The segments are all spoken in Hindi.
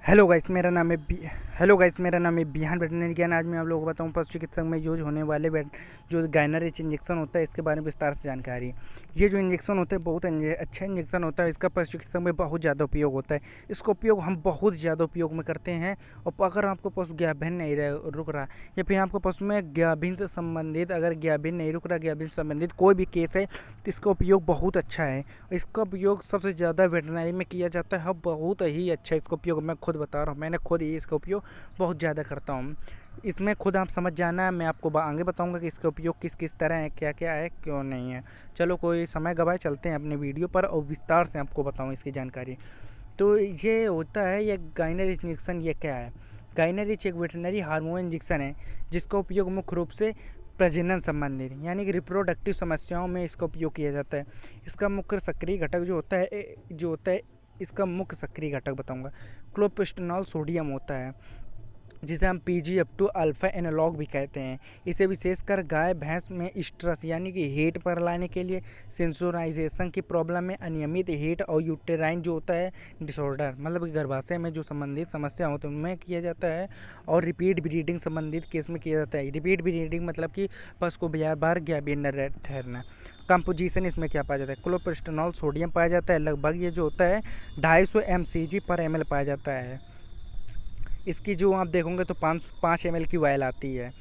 हेलो गाइस, मेरा नाम है बिहान वेटरनरी ज्ञान। आज मैं आप लोगों को बताऊं पशु चिकित्सक में यूज होने वाले जो गाइनरिच इंजेक्शन होता है इसके बारे में विस्तार से जानकारी। ये जो इंजेक्शन होता है बहुत अच्छा इंजेक्शन होता है। इसका पशु चिकित्सक में बहुत ज़्यादा उपयोग होता है। इसका उपयोग हम बहुत ज़्यादा उपयोग में करते हैं। और अगर आपको पशु गाभिन नहीं रुक रहा या फिर आपको पशु में गाभिन से संबंधित अगर गाभिन नहीं रुक रहा, गाभिन से संबंधित कोई भी केस है तो इसका उपयोग बहुत अच्छा है। इसका उपयोग सबसे ज़्यादा वेटरनरी में किया जाता है। बहुत ही अच्छा इसका उपयोग मैं खुद बता रहा हूँ। मैंने खुद ही इसका उपयोग बहुत ज़्यादा करता हूँ। इसमें खुद आप समझ जाना है। मैं आपको आगे बताऊंगा कि इसका उपयोग किस किस तरह है, क्या क्या है, क्यों नहीं है। चलो कोई समय गवाए चलते हैं अपने वीडियो पर और विस्तार से आपको बताऊँ इसकी जानकारी। तो ये होता है ये गाइनरिच इंजेक्शन। ये क्या है? गाइनरिच एक वेटरनरी हार्मोन इंजेक्शन है जिसका उपयोग मुख्य रूप से प्रजनन संबंधित यानी कि रिप्रोडक्टिव समस्याओं में इसका उपयोग किया जाता है। इसका मुख्य सक्रिय घटक जो होता है इसका मुख्य सक्रिय घटक बताऊंगा। क्लोपिस्टेनॉल सोडियम होता है जिसे हम PGF2 अल्फा एनालॉग भी कहते हैं। इसे विशेषकर गाय भैंस में स्ट्रेस यानी कि हीट पर लाने के लिए, सेंसोराइजेशन की प्रॉब्लम में, अनियमित हीट और यूटेराइन जो होता है डिसऑर्डर मतलब कि गर्भाशय में जो संबंधित समस्या होती है उनमें किया जाता है। और रिपीट ब्रीडिंग संबंधित केस में किया जाता है। रिपीट ब्रीडिंग मतलब कि पशु को बार बार गाभिन ठहरना। कंपोजिशन इसमें क्या पाया जाता है? क्लोपिस्टेनॉल सोडियम पाया जाता है। लगभग ये जो होता है 250 mg/ml पाया जाता है। इसकी जो आप देखोगे तो 5 ml की वायल आती है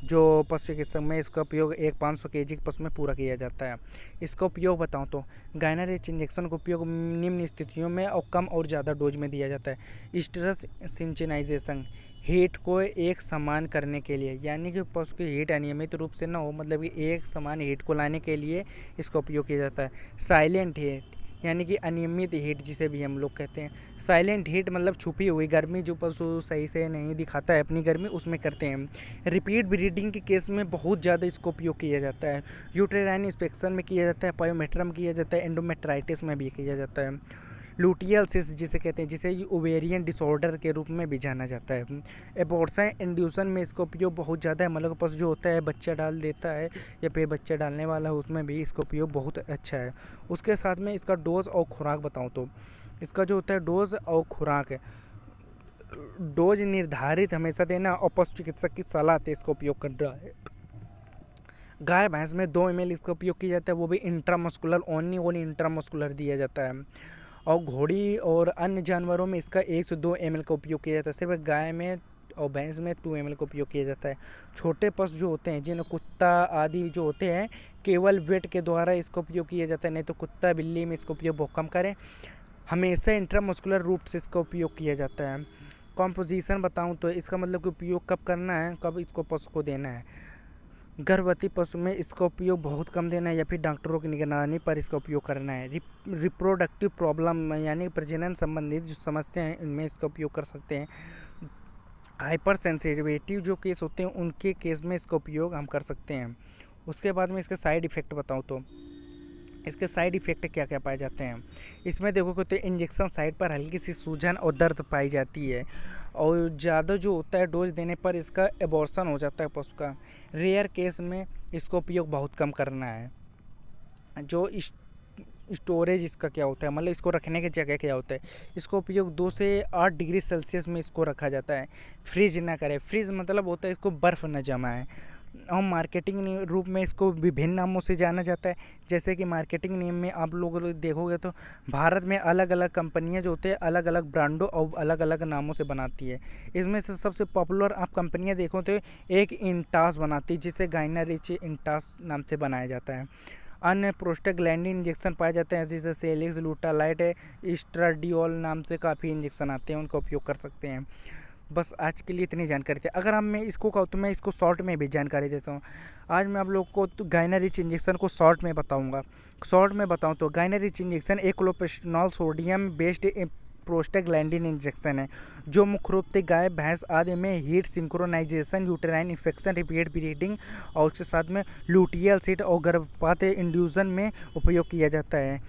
जो पशु चिकित्सक में इसका उपयोग 500 kg के पशु में पूरा किया जाता है। इसका उपयोग बताऊं तो गाइनरिच इंजेक्शन का उपयोग निम्न स्थितियों में और कम और ज़्यादा डोज में दिया जाता है। स्ट्रेस सिंचनाइजेशन हीट को एक समान करने के लिए यानी कि पशु की हीट अनियमित रूप से न हो मतलब कि एक समान हीट को लाने के लिए इसका उपयोग किया जाता है। साइलेंट हीट यानी कि अनियमित हीट जिसे भी हम लोग कहते हैं। साइलेंट हीट मतलब छुपी हुई गर्मी जो पशु सही से नहीं दिखाता है अपनी गर्मी, उसमें करते हैं। रिपीट ब्रीडिंग के केस में बहुत ज़्यादा इसका उपयोग किया जाता है। यूटेराइन इंस्पेक्शन में किया जाता है, पायोमेट्रा में किया जाता है, एंडोमेट्राइटिस में भी किया जाता है। लुटियल सिस्ट जिसे कहते हैं, जिसे ओवेरियन डिसऑर्डर के रूप में भी जाना जाता है। एबॉर्शन इंड्यूसन में इसका उपयोग बहुत ज़्यादा है। मतलब पशु जो होता है बच्चा डाल देता है या फिर बच्चा डालने वाला है उसमें भी इसका उपयोग बहुत अच्छा है। उसके साथ में इसका डोज और खुराक बताऊं तो इसका जो होता है डोज और खुराक है। डोज निर्धारित हमेशा देना और पशु चिकित्सक की सलाह से इसका उपयोग कर रहा है। गाय भैंस में 2 ml इसका उपयोग किया जाता है, वो भी इंट्रामस्कुलर ओनली इंट्रामस्कुलर दिया जाता है। और घोड़ी और अन्य जानवरों में इसका 1 से 2 ml का उपयोग किया जाता है। सिर्फ गाय में और भैंस में 2 ml का उपयोग किया जाता है। छोटे पशु जो होते हैं जिन्हें कुत्ता आदि जो होते हैं केवल वेट के द्वारा इसका उपयोग किया जाता है, नहीं तो कुत्ता बिल्ली में इसका उपयोग बहुत कम करें। हमेशा इंट्रामस्कुलर रूट से इसका उपयोग किया जाता है। कॉम्पोजिशन बताऊं तो इसका मतलब कि उपयोग कब करना है, कब इसको पशु को देना है। गर्भवती पशु में इसका उपयोग बहुत कम देना है या फिर डॉक्टरों की निगरानी पर इसका उपयोग करना है। रिप्रोडक्टिव प्रॉब्लम यानी प्रजनन संबंधित जो समस्या हैं इनमें इसका उपयोग कर सकते हैं। हाइपर सेंसिटिविटी जो केस होते हैं उनके केस में इसका उपयोग हम कर सकते हैं। उसके बाद में इसके साइड इफ़ेक्ट बताऊँ तो इसके साइड इफ़ेक्ट क्या क्या पाए जाते हैं। इसमें देखोगे तो इंजेक्शन साइट पर हल्की सी सूजन और दर्द पाई जाती है। और ज़्यादा जो होता है डोज देने पर इसका एबॉर्शन हो जाता है पशु का। रेयर केस में इसको उपयोग बहुत कम करना है। जो स्टोरेज इसका क्या होता है मतलब इसको रखने की जगह क्या होता है, इसको उपयोग 2 से 8 डिग्री सेल्सियस में इसको रखा जाता है। फ्रीज ना करें, फ्रीज मतलब होता है इसको बर्फ़ न जमाए। और मार्केटिंग रूप में इसको विभिन्न नामों से जाना जाता है। जैसे कि मार्केटिंग नेम में आप लोग देखोगे तो भारत में अलग अलग कंपनियां जो होते हैं अलग अलग ब्रांडों और अलग अलग नामों से बनाती है। इसमें से सबसे पॉपुलर आप कंपनियां देखो तो एक इंटास बनाती है जिसे गाइनरिच इंटास नाम से बनाया जाता है। अन्य प्रोस्टाग्लैंडिन इंजेक्शन पाए जाते हैं जैसे सेलिक्स, लूटालाइट, एस्ट्राडियोल नाम से काफ़ी इंजेक्शन आते हैं, उनका उपयोग कर सकते हैं। बस आज के लिए इतनी जानकारी थी। अगर हम मैं इसको कहूँ तो मैं इसको शॉर्ट में भी जानकारी देता हूँ। आज मैं आप लोग को तो गाइनरिच इंजेक्शन को शॉर्ट में बताऊँगा। शॉर्ट में बताऊँ तो गाइनरिच इंजेक्शन एक cloprostenol sodium based prostaglandin injection है जो मुख्य रूप से गाय भैंस आदि में heat synchronization, uterine infection, repeat breeding और उसके साथ में लुटियल सिस्ट और गर्भपात इंड्यूसन में उपयोग किया जाता है।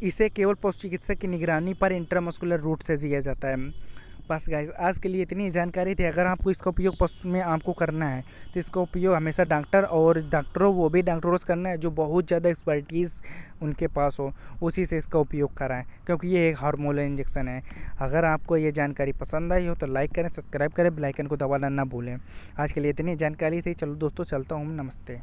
इसे केवल पशु चिकित्सक की निगरानी पर इंट्रामस्कुलर रूट से दिया जाता है। बस गाइस आज के लिए इतनी जानकारी थी। अगर आपको इसका उपयोग पशु में आपको करना है तो इसका उपयोग हमेशा डॉक्टरों वो भी डॉक्टरों से करना है जो बहुत ज़्यादा एक्सपर्टीज़ उनके पास हो, उसी से इसका उपयोग कराएं, क्योंकि ये एक हार्मोनल इंजेक्शन है। अगर आपको ये जानकारी पसंद आई हो तो लाइक करें, सब्सक्राइब करें, बेल आइकन को दबाना ना भूलें। आज के लिए इतनी जानकारी थी। चलो दोस्तों चलता हूँ, नमस्ते।